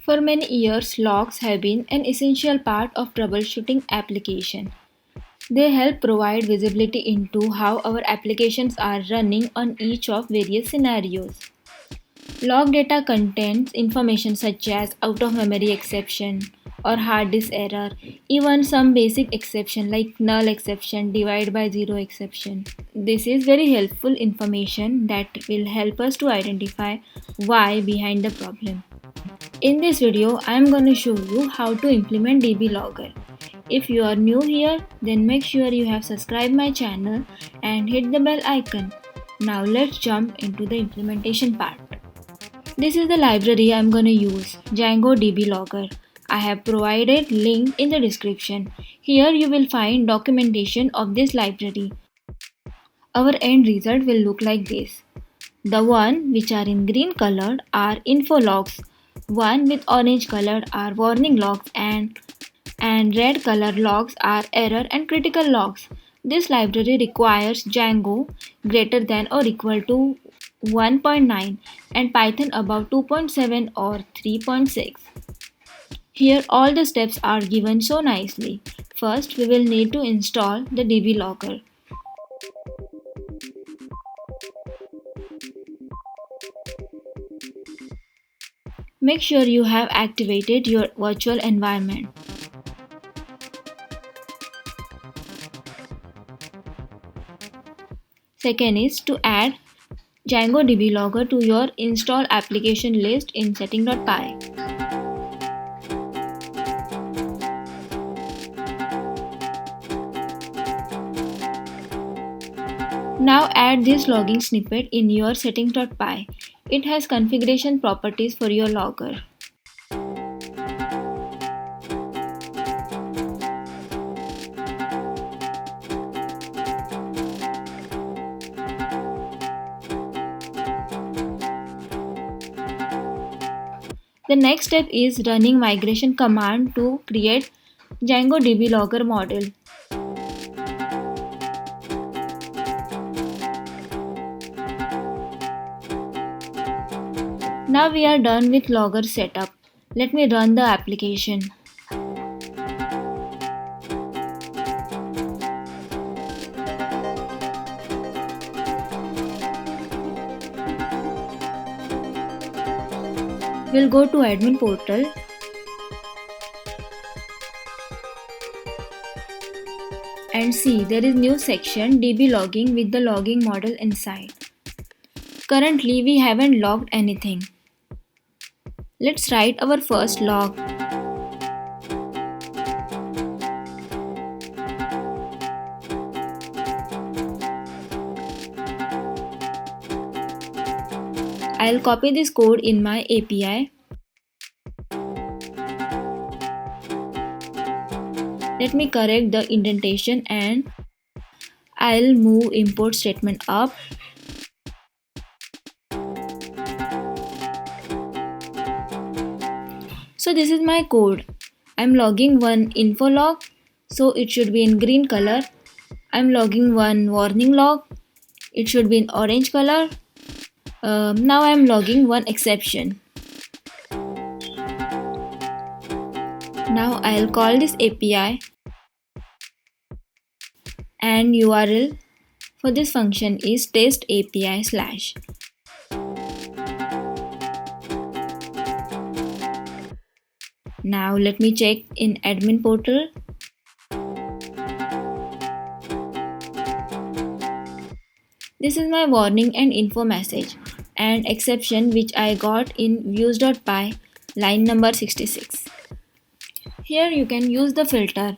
For many years, logs have been an essential part of troubleshooting application. They help provide visibility into how our applications are running on each of various scenarios. Log data contains information such as out of memory exception or hard disk error, even some basic exception like null exception, divide by zero exception. This is very helpful information that will help us to identify why behind the problem. In this video, I am going to show you how to implement dblogger. If you are new here, then make sure you have subscribed my channel and hit the bell icon. Now let's jump into the implementation part. This is the library I am going to use, Django dblogger. I have provided link in the description. Here you will find documentation of this library. Our end result will look like this. The one which are in green colored are info logs, one with orange colored are warning logs and red colored logs are error and critical logs. This library requires Django greater than or equal to 1.9 and Python above 2.7 or 3.6. Here all the steps are given so nicely. First we will need to install the dblogger. Make sure you have activated your virtual environment. Second is to add Django dblogger to your install application list in setting.py. Now add this logging snippet in your settings.py. It has configuration properties for your logger. The next step is running migration command to create Django dblogger model. Now we are done with logger setup. Let me run the application. We'll go to admin portal and see there is new section dblogging with the logging model inside. Currently we haven't logged anything. Let's write our first log. I'll copy this code in my API. Let me correct the indentation and I'll move import statement up. So this is my code. I'm logging one info log, so it should be in green color. I'm logging one warning log, it should be in orange color. Now I'm logging one exception. Now I'll call this API and URL for this function is test API /. Now let me check in admin portal. This is my warning and info message and exception which I got in views.py line number 66. Here you can use the filter.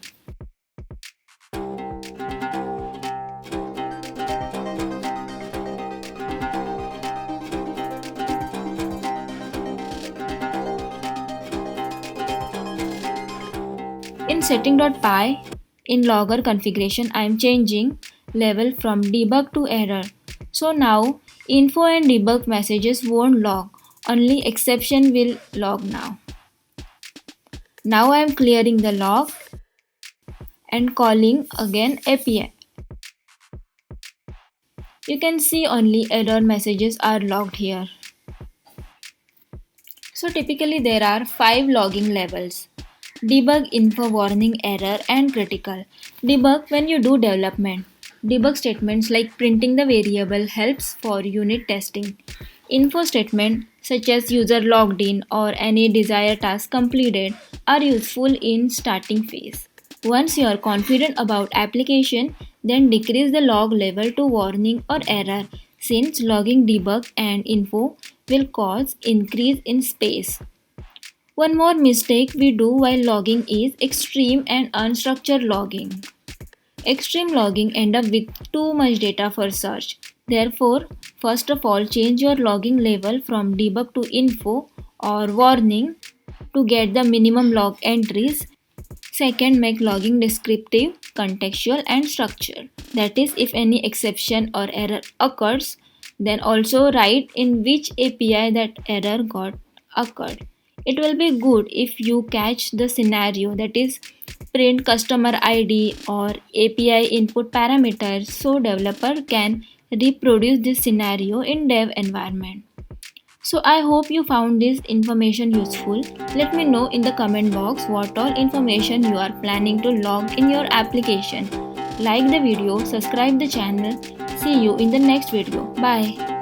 In setting.py, in logger configuration, I am changing level from debug to error. So now info and debug messages won't log, only exception will log now. Now I am clearing the log and calling again API. You can see only error messages are logged here. So typically there are 5 logging levels: debug, info, warning, error, and critical. Debug: when you do development. Debug statements like printing the variable helps for unit testing. Info statement such as user logged in or any desired task completed are useful in starting phase. Once you are confident about application, then decrease the log level to warning or error, since logging, debug, and info will cause increase in space. One more mistake we do while logging is extreme and unstructured logging. Extreme logging end up with too much data for search. Therefore, first of all, change your logging level from debug to info or warning to get the minimum log entries. Second, make logging descriptive, contextual, and structured. That is, if any exception or error occurs, then also write in which API that error got occurred. It will be good if you catch the scenario, that is, print customer ID or API input parameters so developer can reproduce this scenario in dev environment. So I hope you found this information useful. Let me know in the comment box what all information you are planning to log in your application. Like the video, subscribe the channel. See you in the next video. Bye.